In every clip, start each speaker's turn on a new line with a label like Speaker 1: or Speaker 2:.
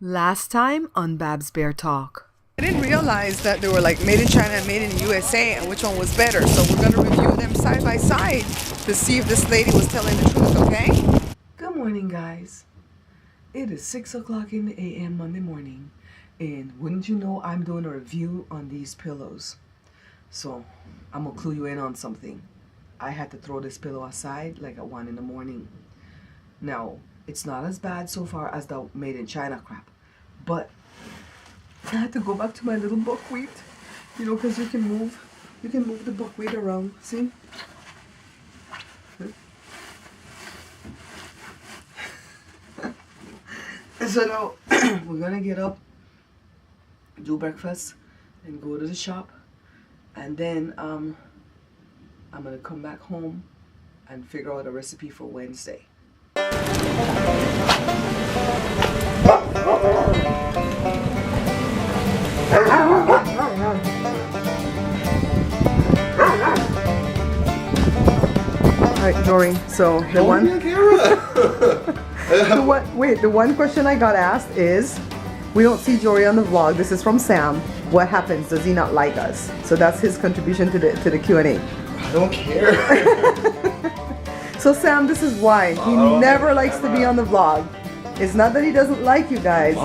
Speaker 1: Last time on Babs Bear Talk.
Speaker 2: I didn't realize that they were like made in China and made in the USA and which one was better. So we're going to review them side by side to see if this lady was telling the truth, okay?
Speaker 1: Good morning, guys. It is 6 o'clock in the a.m. Monday morning. And wouldn't you know, I'm doing a review on these pillows. So I'm going to clue you in on something. I had to throw this pillow aside like at 1 in the morning. Now, it's not as bad so far as the made in China crap. But I had to go back to my little buckwheat, you know, because you can move the buckwheat around. See? So now we're gonna get up, do breakfast, and go to the shop, and then I'm gonna come back home and figure out a recipe for Wednesday. Alright, Jory, so the one question I got asked is, we don't see Jory on the vlog. This is from Sam. What happens? Does he not like us? So that's his contribution to the Q&A.
Speaker 3: I don't care.
Speaker 2: So Sam, this is why he never likes to be on the vlog. It's not that he doesn't like you guys.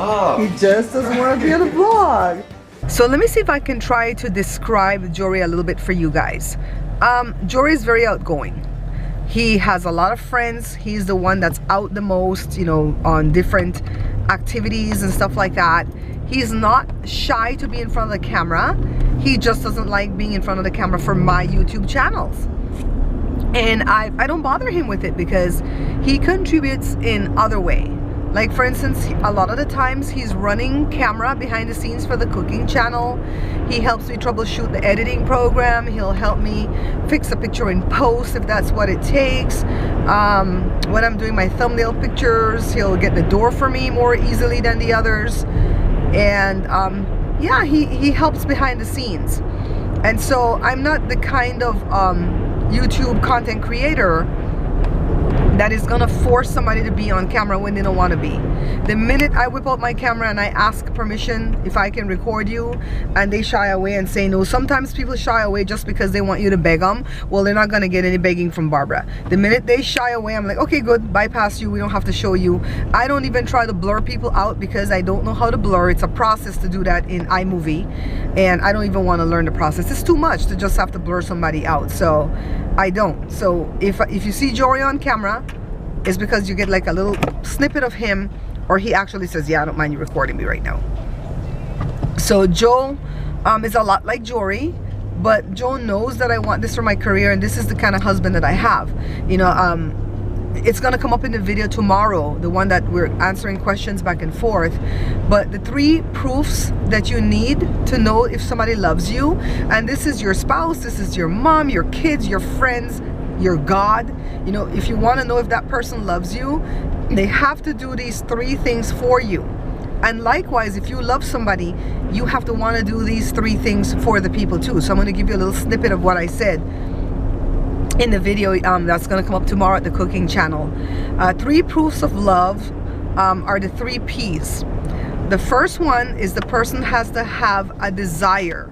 Speaker 2: He just doesn't want to be on the vlog. So let me see if I can try to describe Jory a little bit for you guys. Jory is very outgoing. He has a lot of friends. He's the one that's out the most, you know, on different activities and stuff like that. He's not shy to be in front of the camera. He just doesn't like being in front of the camera for my YouTube channels. And I don't bother him with it because he contributes in other way. Like for instance, a lot of the times he's running camera behind the scenes for the cooking channel. He helps me troubleshoot the editing program. He'll help me fix a picture in post if that's what it takes. When I'm doing my thumbnail pictures, he'll get the door for me more easily than the others. And yeah, he helps behind the scenes. And so I'm not the kind of YouTube content creator that is gonna force somebody to be on camera when they don't want to be. The minute I whip out my camera and I ask permission if I can record you, and they shy away and say no. Sometimes people shy away just because they want you to beg them. Well, they're not gonna get any begging from Barbara. The minute they shy away, I'm like, okay, good, bypass you, we don't have to show you. I don't even try to blur people out because I don't know how to blur. It's a process to do that in iMovie, and I don't even want to learn the process. It's too much to just have to blur somebody out, so I don't. So if you see Jory on camera, it's because you get like a little snippet of him, or he actually says, yeah, I don't mind you recording me right now. So Joe is a lot like Jory, but Joe knows that I want this for my career, and this is the kind of husband that I have. You know, it's gonna come up in the video tomorrow, the one that we're answering questions back and forth. But the 3 proofs that you need to know if somebody loves you, and this is your spouse, this is your mom, your kids, your friends, your God. You know, if you want to know if that person loves you, they have to do these 3 things for you. And likewise, if you love somebody, you have to want to do these 3 things for the people too. So I'm going to give you a little snippet of what I said in the video that's going to come up tomorrow at the cooking channel. 3 proofs of love are the 3 P's. The first one is the person has to have a desire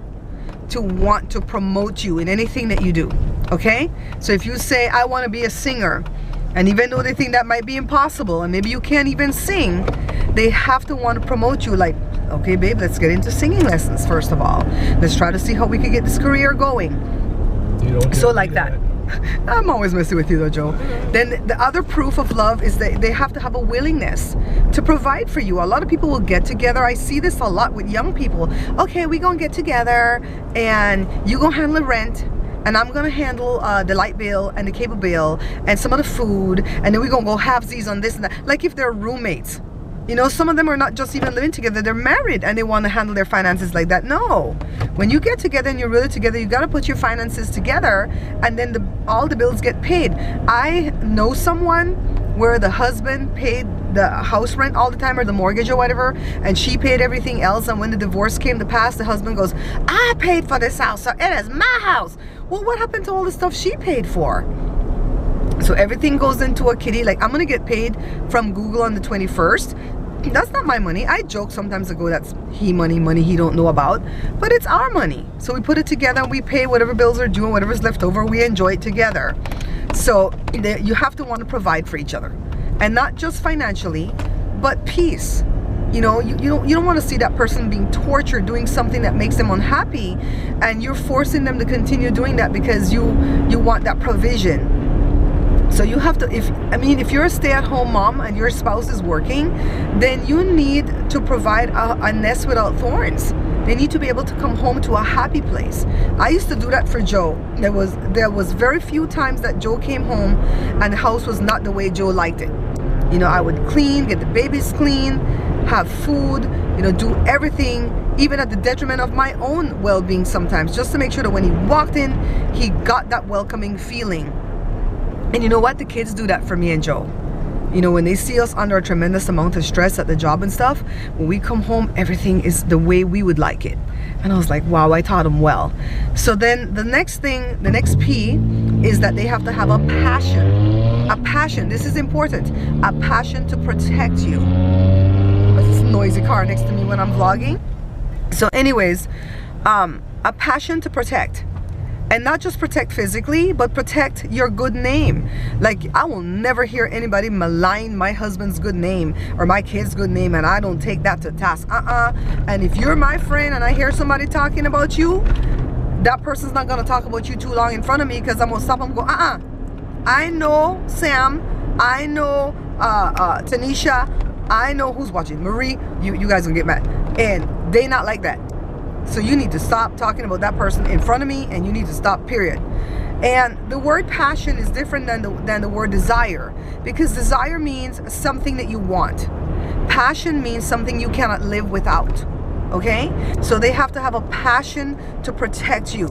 Speaker 2: to want to promote you in anything that you do. Okay, so if you say I want to be a singer, and even though they think that might be impossible and maybe you can't even sing, they have to want to promote you. Like, okay babe, let's get into singing lessons first of all. Let's try to see how we can get this career going. So like that. I'm always messing with you though, Joe. Then the other proof of love is that they have to have a willingness to provide for you. A lot of people will get together. I see this a lot with young people. Okay, we gonna get together and you gonna handle the rent, and I'm gonna handle the light bill and the cable bill and some of the food, and then we're gonna go halvesies on this and that. Like if they're roommates. You know, some of them are not just even living together, they're married and they want to handle their finances like that. No, when you get together and you're really together, you got to put your finances together, and then all the bills get paid. I know someone where the husband paid the house rent all the time, or the mortgage or whatever, and she paid everything else, and when the divorce came to pass, the husband goes, I paid for this house, so it is my house. Well, what happened to all the stuff she paid for? So everything goes into a kitty. Like, I'm gonna get paid from Google on the 21st. That's not my money. I joke sometimes ago that's he money he don't know about, but it's our money. So we put it together and we pay whatever bills are due and whatever's left over, we enjoy it together. So you have to want to provide for each other, and not just financially, but peace. You know, you don't want to see that person being tortured doing something that makes them unhappy, and you're forcing them to continue doing that because you want that provision. So you have to, if you're a stay-at-home mom and your spouse is working, then you need to provide a nest without thorns. They need to be able to come home to a happy place. I used to do that for Joe. There was very few times that Joe came home and the house was not the way Joe liked it. You know, I would clean, get the babies clean, have food, you know, do everything, even at the detriment of my own well-being sometimes, just to make sure that when he walked in, he got that welcoming feeling. And you know what? The kids do that for me and Joe. You know, when they see us under a tremendous amount of stress at the job and stuff, when we come home, everything is the way we would like it. And I was like, wow, I taught them well. So then the next thing, the next P is that they have to have a passion. A passion, this is important. A passion to protect you. What's this noisy car next to me when I'm vlogging? So anyways, a passion to protect. And not just protect physically, but protect your good name. Like, I will never hear anybody malign my husband's good name or my kid's good name, and I don't take that to task. And if you're my friend and I hear somebody talking about you, that person's not gonna talk about you too long in front of me, because I'm gonna stop and go, I know Sam, I know Tanisha, I know who's watching, Marie, you guys gonna get mad. And they not like that. So you need to stop talking about that person in front of me, and you need to stop, period. And the word passion is different than the word desire, because desire means something that you want. Passion means something you cannot live without, okay? So they have to have a passion to protect you.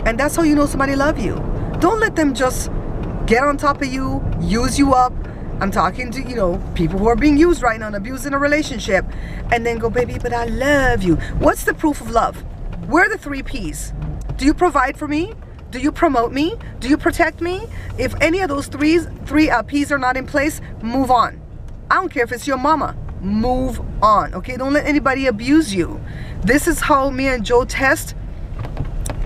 Speaker 2: And that's how you know somebody loves you. Don't let them just get on top of you, use you up. I'm talking to, you know, people who are being used right now and abused in a relationship, and then go, baby, but I love you. What's the proof of love? Where are the 3 P's? Do you provide for me? Do you promote me? Do you protect me? If any of those three P's are not in place, move on. I don't care if it's your mama. Move on, okay? Don't let anybody abuse you. This is how me and Joe test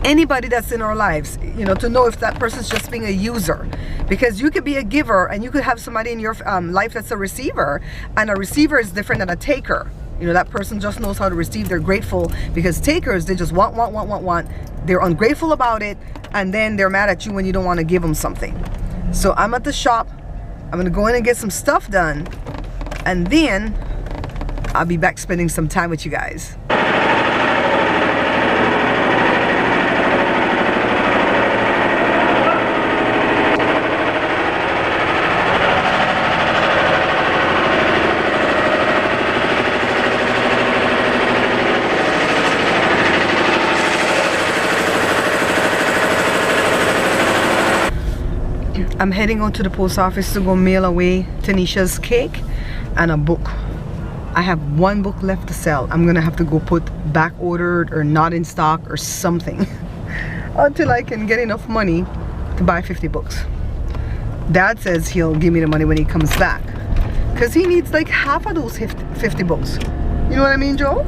Speaker 2: anybody that's in our lives, you know, to know if that person's just being a user. Because you could be a giver and you could have somebody in your life that's a receiver, and a receiver is different than a taker. You know, that person just knows how to receive. They're grateful, because takers, they just want. They're ungrateful about it, and then they're mad at you when you don't want to give them something. So I'm at the shop. I'm gonna go in and get some stuff done, and then I'll be back spending some time with you guys. I'm heading on to the post office to go mail away Tanisha's cake and a book. I have 1 book left to sell. I'm gonna have to go put back ordered or not in stock or something until I can get enough money to buy 50 books. Dad says he'll give me the money when he comes back, because he needs like half of those 50 books. You know what I mean, Joe?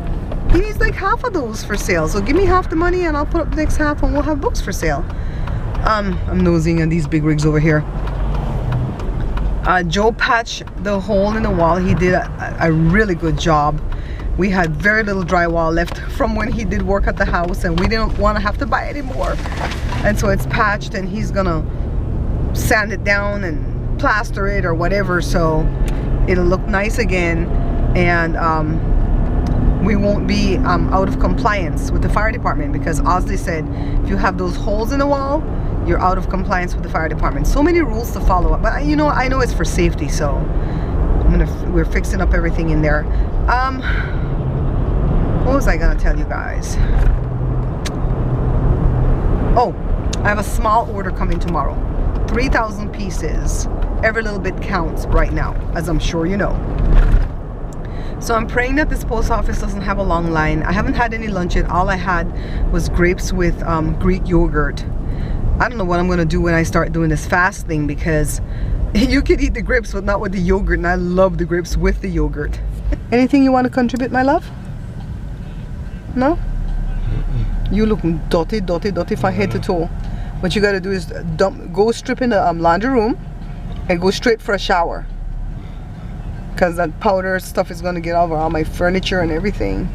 Speaker 2: He needs like half of those for sale. So give me half the money and I'll put up the next half and we'll have books for sale. I'm nosing at these big rigs over here. Joe patched the hole in the wall. He did a really good job. We had very little drywall left from when he did work at the house, and we didn't want to have to buy any more. And so it's patched, and he's gonna sand it down and plaster it or whatever, so it'll look nice again. And we won't be out of compliance with the fire department, because Osley said if you have those holes in the wall, you're out of compliance with the fire department. So many rules to follow up, but you know, I know it's for safety, so we're fixing up everything in there. What was I gonna tell you guys? Oh, I have a small order coming tomorrow. 3,000 pieces. Every little bit counts right now, as I'm sure you know. So I'm praying that this post office doesn't have a long line. I haven't had any lunch yet. All I had was grapes with Greek yogurt. I don't know what I'm gonna do when I start doing this fast thing, because you can eat the grapes but not with the yogurt, and I love the grapes with the yogurt. Anything you want to contribute, my love? No? You look dirty from head to toe. What you gotta do is go strip in the laundry room and go straight for a shower. Cause that powder stuff is gonna get over all my furniture and everything.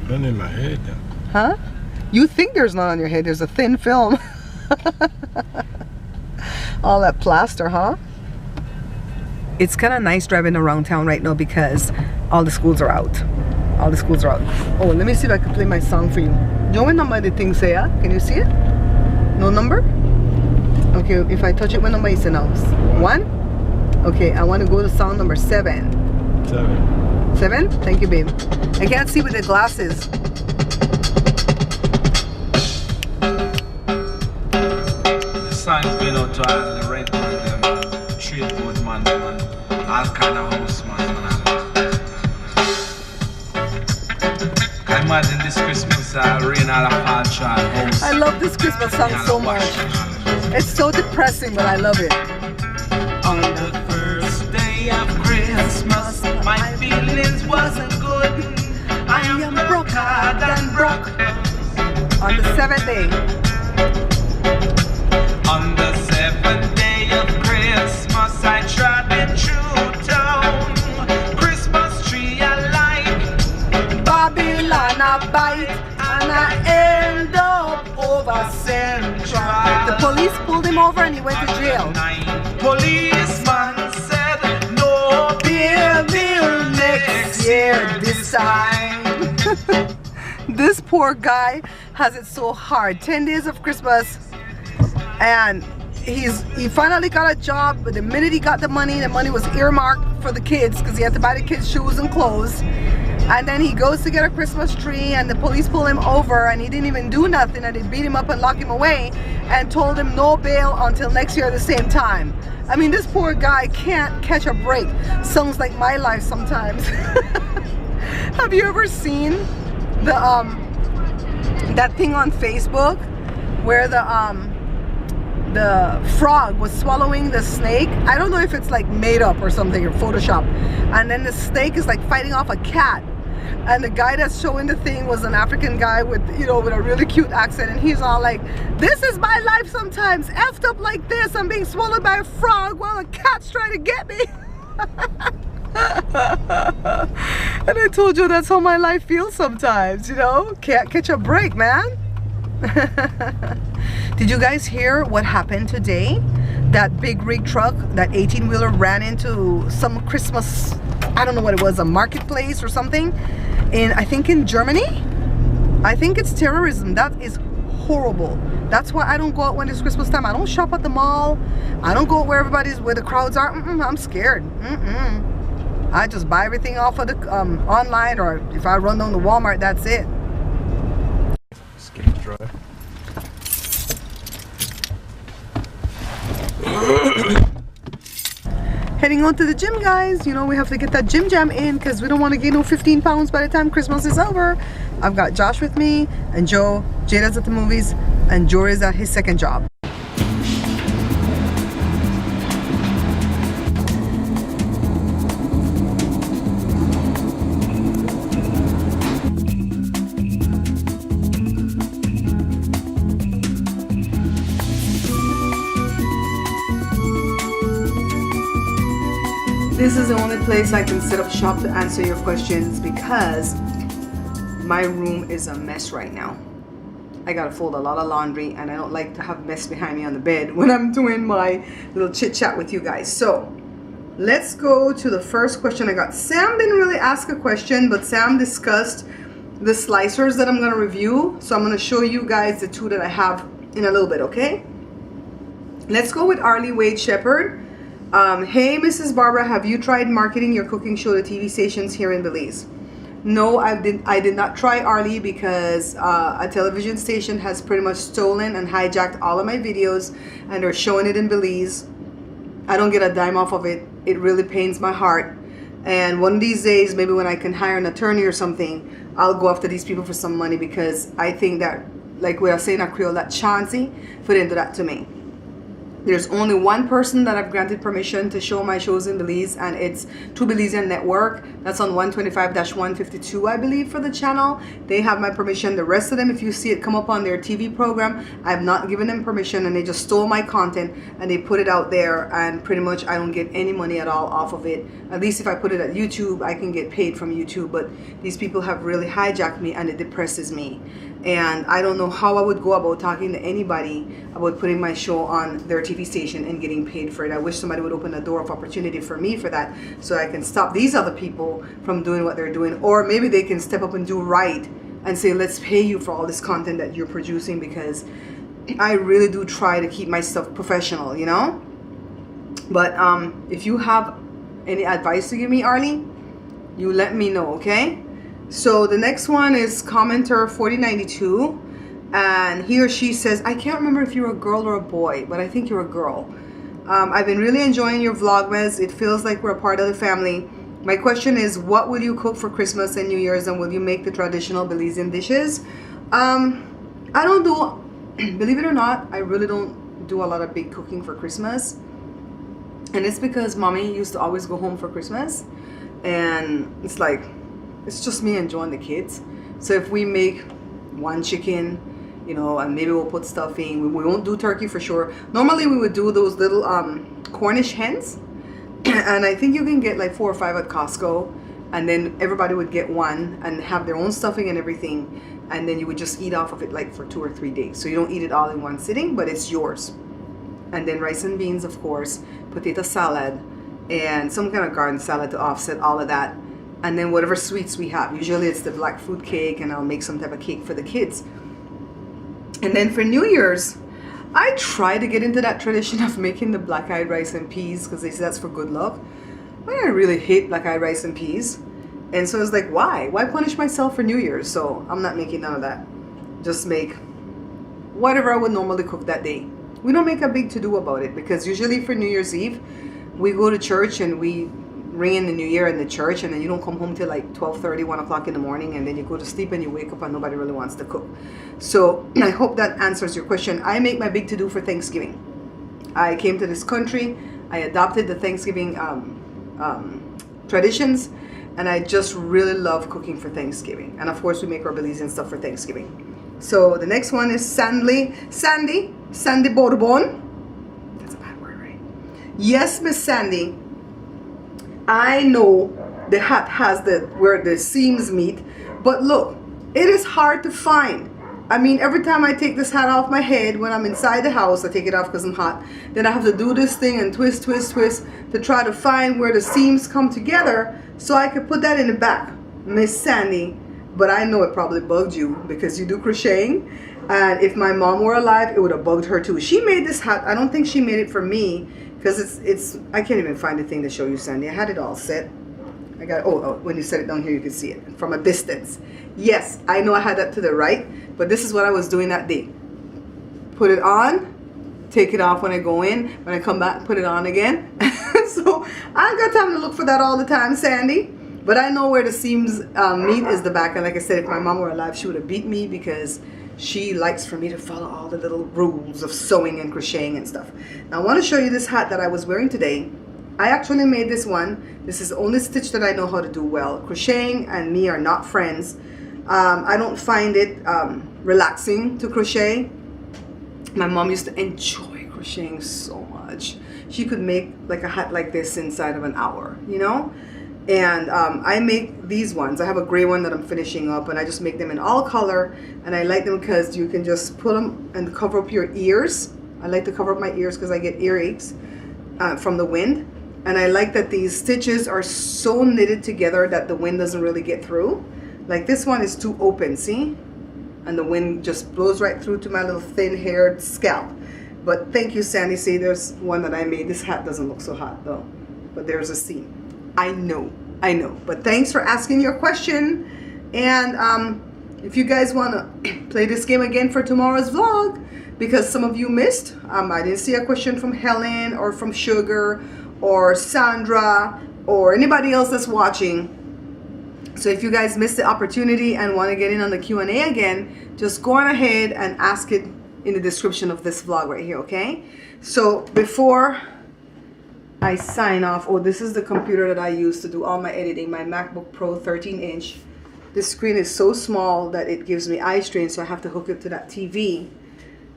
Speaker 3: None in my head.
Speaker 2: Huh? You think there's none on your head, there's a thin film. All that plaster, huh? It's kind of nice driving around town right now because all the schools are out. All the schools are out. Oh, let me see if I can play my song for you. Do you know what number the thing say? Can you see it? No number? Okay, if I touch it, what number is it now? 1? Okay, I want to go to song number 7. 7? Thank you, babe. I can't see with the glasses.
Speaker 4: The sign's been out to all the rent man, them, trade board man, all kind of house man. Imagine this Christmas, rain all a fall short house.
Speaker 2: I love this Christmas song so much. It's so depressing, but I love it.
Speaker 4: On the first day of Christmas, my feelings wasn't good. I am broker than broke.
Speaker 2: On the 7th day.
Speaker 4: On the 7th day of Christmas, I trotted through town. Christmas tree I like,
Speaker 2: Babylon a bite, and I end up over Central. The police pulled him over and he went to jail.
Speaker 4: Policeman said, no beer bill next year this time.
Speaker 2: This poor guy has it so hard. 10 days of Christmas, and he finally got a job, but the minute he got the money was earmarked for the kids because he had to buy the kids shoes and clothes. And then he goes to get a Christmas tree and the police pull him over and he didn't even do nothing, and they beat him up and lock him away and told him no bail until next year at the same time. I mean, this poor guy can't catch a break. Sounds like my life sometimes. Have you ever seen the that thing on Facebook where the frog was swallowing the snake? I don't know if it's like made up or something or Photoshop. And then the snake is like fighting off a cat. And the guy that's showing the thing was an African guy with, you know, with a really cute accent, and he's all like, this is my life sometimes, effed up like this. I'm being swallowed by a frog while a cat's trying to get me. And I told you that's how my life feels sometimes, you know? Can't catch a break, man. Did you guys hear what happened today? That big rig truck, that 18-wheeler ran into some Christmas, I don't know what it was, a marketplace or something, I think in Germany. I think it's terrorism. That is horrible. That's why I don't go out when it's Christmas time. I don't shop at the mall. I don't go where the crowds are. I'm scared. I just buy everything off of the online, or if I run down to Walmart, that's it.
Speaker 3: Skin dry.
Speaker 2: Heading on to the gym, guys. You know, we have to get that gym jam in because we don't want to gain no 15 pounds by the time Christmas is over. I've got Josh with me and Joe. Jada's at the movies and Jory's at his second job. This is the only place I can set up shop to answer your questions because my room is a mess right now. I gotta fold a lot of laundry and I don't like to have mess behind me on the bed when I'm doing my little chit chat with you guys. So let's go to the first question I got. Sam didn't really ask a question, but Sam discussed the slicers that I'm gonna review. So I'm gonna show you guys the two that I have in a little bit, okay? Let's go with Arlie Wade Shepherd. Hey Mrs. Barbara, have you tried marketing your cooking show to TV stations here in Belize? No, I did not try, Arlie, because a television station has pretty much stolen and hijacked all of my videos and they're showing it in Belize. I don't get a dime off of it. It really pains my heart. And one of these days, maybe when I can hire an attorney or something, I'll go after these people for some money, because I think that, like we are saying in Creole, that chancey for them to do that to me. There's only one person that I've granted permission to show my shows in Belize, and it's True Belizean Network. That's on 125-152, I believe, for the channel. They have my permission. The rest of them, if you see it come up on their TV program, I've not given them permission, and they just stole my content and they put it out there, and pretty much I don't get any money at all off of it. At least if I put it at YouTube, I can get paid from YouTube, but these people have really hijacked me, and it depresses me. And I don't know how I would go about talking to anybody about putting my show on their TV station and getting paid for it. I wish somebody would open a door of opportunity for me for that, so I can stop these other people from doing what they're doing. Or maybe they can step up and do right and say, let's pay you for all this content that you're producing, because I really do try to keep my stuff professional, you know. But if you have any advice to give me, Arlie, you let me know, okay? So the next one is commenter 4092, and he or she says, I can't remember if you're a girl or a boy, but I think you're a girl. I've been really enjoying your Vlogmas. It feels like we're a part of the family. My question is, what will you cook for Christmas and New Year's, and will you make the traditional Belizean dishes? I don't do, believe it or not, I really don't do a lot of big cooking for Christmas. And it's because mommy used to always go home for Christmas, and it's like, it's just me enjoying the kids. So if we make one chicken, you know, and maybe we'll put stuffing, we won't do turkey for sure. Normally we would do those little Cornish hens, and I think you can get like 4 or 5 at Costco, and then everybody would get one and have their own stuffing and everything, and then you would just eat off of it like for 2 or 3 days. So you don't eat it all in one sitting, but it's yours. And then rice and beans, of course, potato salad, and some kind of garden salad to offset all of that. And then whatever sweets we have. Usually it's the black fruit cake, and I'll make some type of cake for the kids. And then for New Year's, I try to get into that tradition of making the black-eyed rice and peas, because they say that's for good luck. But I really hate black-eyed rice and peas. And so it's like, why? Why punish myself for New Year's? So I'm not making none of that. Just make whatever I would normally cook that day. We don't make a big to-do about it, because usually for New Year's Eve, we go to church and we ring in the new year in the church, and then you don't come home till like 12:30, 1 o'clock in the morning, and then you go to sleep and you wake up and nobody really wants to cook. So I hope that answers your question. I make my big to-do for Thanksgiving. I came to this country, I adopted the Thanksgiving traditions, and I just really love cooking for Thanksgiving. And of course we make our Belizean stuff for Thanksgiving. So the next one is Sandy Bourbon. That's a bad word, right? Yes, Miss Sandy. I know the hat has where the seams meet, but look, it is hard to find. I mean, every time I take this hat off my head when I'm inside the house, I take it off because I'm hot, then I have to do this thing and twist to try to find where the seams come together so I could put that in the back. Miss Sandy, but I know it probably bugged you because you do crocheting, and if my mom were alive, it would have bugged her too. She made this hat. I don't think she made it for me, because it's I can't even find the thing to show you, Sandy. I had it all set. I got, oh, when you set it down here, you can see it from a distance. Yes, I know I had that to the right, but this is what I was doing that day. Put it on, take it off when I go in, when I come back, put it on again. So I ain't got time to look for that all the time, Sandy. But I know where the seams meet is the back, and like I said, if my mom were alive, she would have beat me, because she likes for me to follow all the little rules of sewing and crocheting and stuff. Now I want to show you this hat that I was wearing today. I actually made this one. This is the only stitch that I know how to do well. Crocheting and me are not friends. I don't find it relaxing to crochet. My mom used to enjoy crocheting so much. She could make like a hat like this inside of an hour, you know? And I make these ones. I have a gray one that I'm finishing up, and I just make them in all color, and I like them because you can just put them and cover up your ears. I like to cover up my ears because I get earaches from the wind, and I like that these stitches are so knitted together that the wind doesn't really get through. Like this one is too open, see? And the wind just blows right through to my little thin-haired scalp. But thank you, Sandy. See, there's one that I made. This hat doesn't look so hot though, but there's a seam. I know, but thanks for asking your question. And if you guys want to play this game again for tomorrow's vlog, because some of you missed, I didn't see a question from Helen or from Sugar or Sandra or anybody else that's watching. So if you guys missed the opportunity and want to get in on the Q&A again, just go on ahead and ask it in the description of this vlog right here, okay? So before I sign off, oh, this is the computer that I use to do all my editing, my MacBook Pro 13-inch. This screen is so small that it gives me eye strain, so I have to hook it to that TV.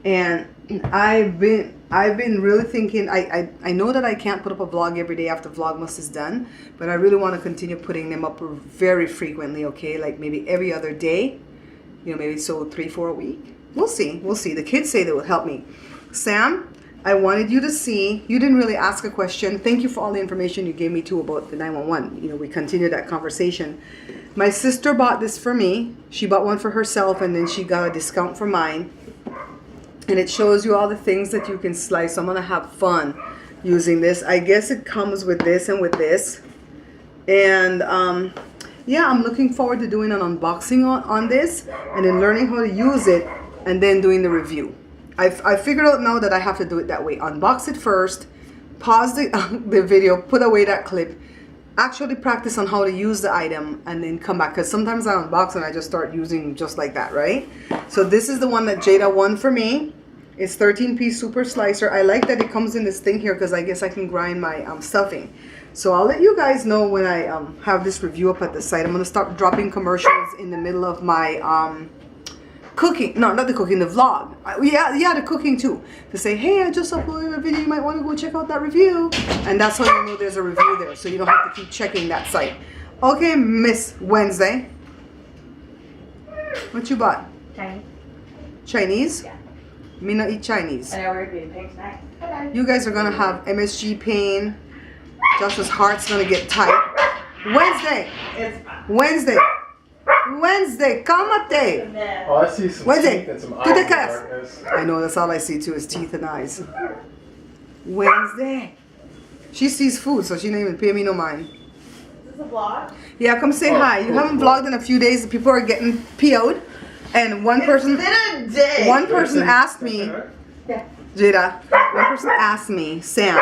Speaker 2: And I've been really thinking, I know that I can't put up a vlog every day after Vlogmas is done, but I really want to continue putting them up very frequently, okay? Like maybe every other day, you know, maybe so 3-4 a week. We'll see. The kids say they will help me. Sam, I wanted you to see, you didn't really ask a question. Thank you for all the information you gave me too about the 911. You know, we continued that conversation. My sister bought this for me. She bought one for herself and then she got a discount for mine. And it shows you all the things that you can slice. I'm gonna have fun using this. I guess it comes with this and with this. And yeah, I'm looking forward to doing an unboxing on this and then learning how to use it and then doing the review. I figured out now that I have to do it that way. Unbox it first, pause the video, put away that clip, actually practice on how to use the item and then come back, because sometimes I unbox and I just start using just like that, right? So this is the one that Jada won for me. It's 13-piece super slicer. I like that it comes in this thing here because I guess I can grind my stuffing. So I'll let you guys know when I have this review up at the site. I'm going to start dropping commercials in the middle of my cooking. No, not the cooking, the vlog. Yeah, the cooking too. To say, hey, I just uploaded a video. You might want to go check out that review. And that's how you know there's a review there. So you don't have to keep checking that site. Okay, Miss Wednesday. What you bought?
Speaker 5: Chinese.
Speaker 2: Chinese?
Speaker 5: Yeah.
Speaker 2: Me not eat Chinese.
Speaker 5: I know we're being pink tonight. Hello.
Speaker 2: You guys are gonna have MSG pain. Joshua's heart's gonna get tight. Wednesday. Wednesday. Calmate.
Speaker 3: Oh, I see some
Speaker 2: Wednesday.
Speaker 3: teeth and some
Speaker 2: To
Speaker 3: eyes
Speaker 2: the
Speaker 3: in the
Speaker 2: class.
Speaker 3: darkness.
Speaker 2: I know, that's all I see too is teeth and eyes. Wednesday. She sees food, so she didn't even pay me no mind.
Speaker 5: Is this a vlog?
Speaker 2: Yeah, come say
Speaker 3: Oh,
Speaker 2: hi. You
Speaker 3: cool,
Speaker 2: haven't
Speaker 3: cool.
Speaker 2: vlogged in a few days. People are getting PO'd. And one person asked me,
Speaker 5: Yeah.
Speaker 2: Jada, one person asked me, Sam,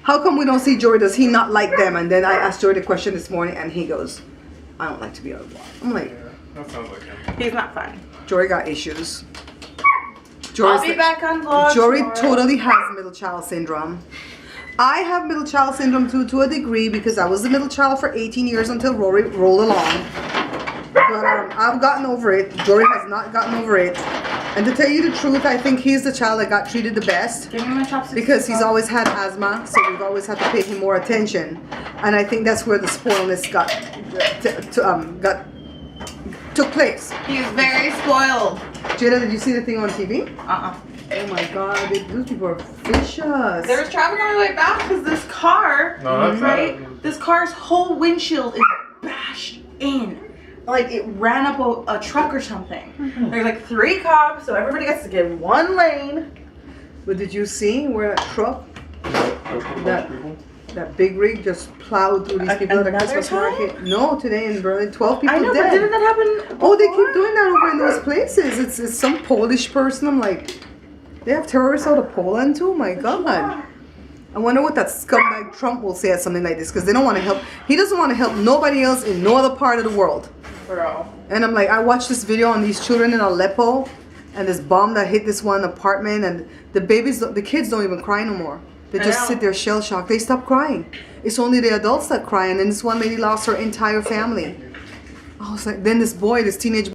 Speaker 2: how come we don't see Jory? Does he not like them? And then I asked Jory the question this morning and he goes, I don't like to be on a vlog. I'm like,
Speaker 3: That sounds like him.
Speaker 5: He's not fun.
Speaker 2: Jory got issues.
Speaker 5: I'll be back on vlog
Speaker 2: Jory
Speaker 5: tomorrow.
Speaker 2: totally has middle child syndrome. I have middle child syndrome too, to a degree, because I was the middle child for 18 years until Rory rolled along. But I've gotten over it. Jory has not gotten over it. And to tell you the truth, I think he's the child that got treated the best.
Speaker 5: Give me my chopsticks.
Speaker 2: Because he's always had asthma, so we've always had to pay him more attention. And I think that's where the spoilness took place.
Speaker 5: He's very spoiled.
Speaker 2: Jada, did you see the thing on TV?
Speaker 5: Uh-uh.
Speaker 2: Oh my god, those people are vicious.
Speaker 5: There was traffic on the way back because this car,
Speaker 3: No, that's
Speaker 5: right?
Speaker 3: not.
Speaker 5: This car's whole windshield is bashed in. Like it ran up a truck or something. There's like 3 cops, so everybody gets to get in one lane.
Speaker 2: But did you see where that truck, that big rig just plowed through these people at a
Speaker 5: Another
Speaker 2: Christmas
Speaker 5: time?
Speaker 2: market? No, today in Berlin, 12 people
Speaker 5: I know,
Speaker 2: dead.
Speaker 5: but didn't that happen?
Speaker 2: Oh, they
Speaker 5: before?
Speaker 2: keep doing that over in those places. It's some Polish person. I'm like, they have terrorists out of Poland too? My God. I wonder what that scumbag Trump will say at something like this, because they don't want to help. He doesn't want to help nobody else in no other part of the world.
Speaker 5: Bro.
Speaker 2: And I'm like, I watched this video on these children in Aleppo and this bomb that hit this one apartment, and the kids don't even cry no more. They just sit there shell shocked. They stop crying. It's only the adults that cry, and then this one lady lost her entire family. I was like, then this teenage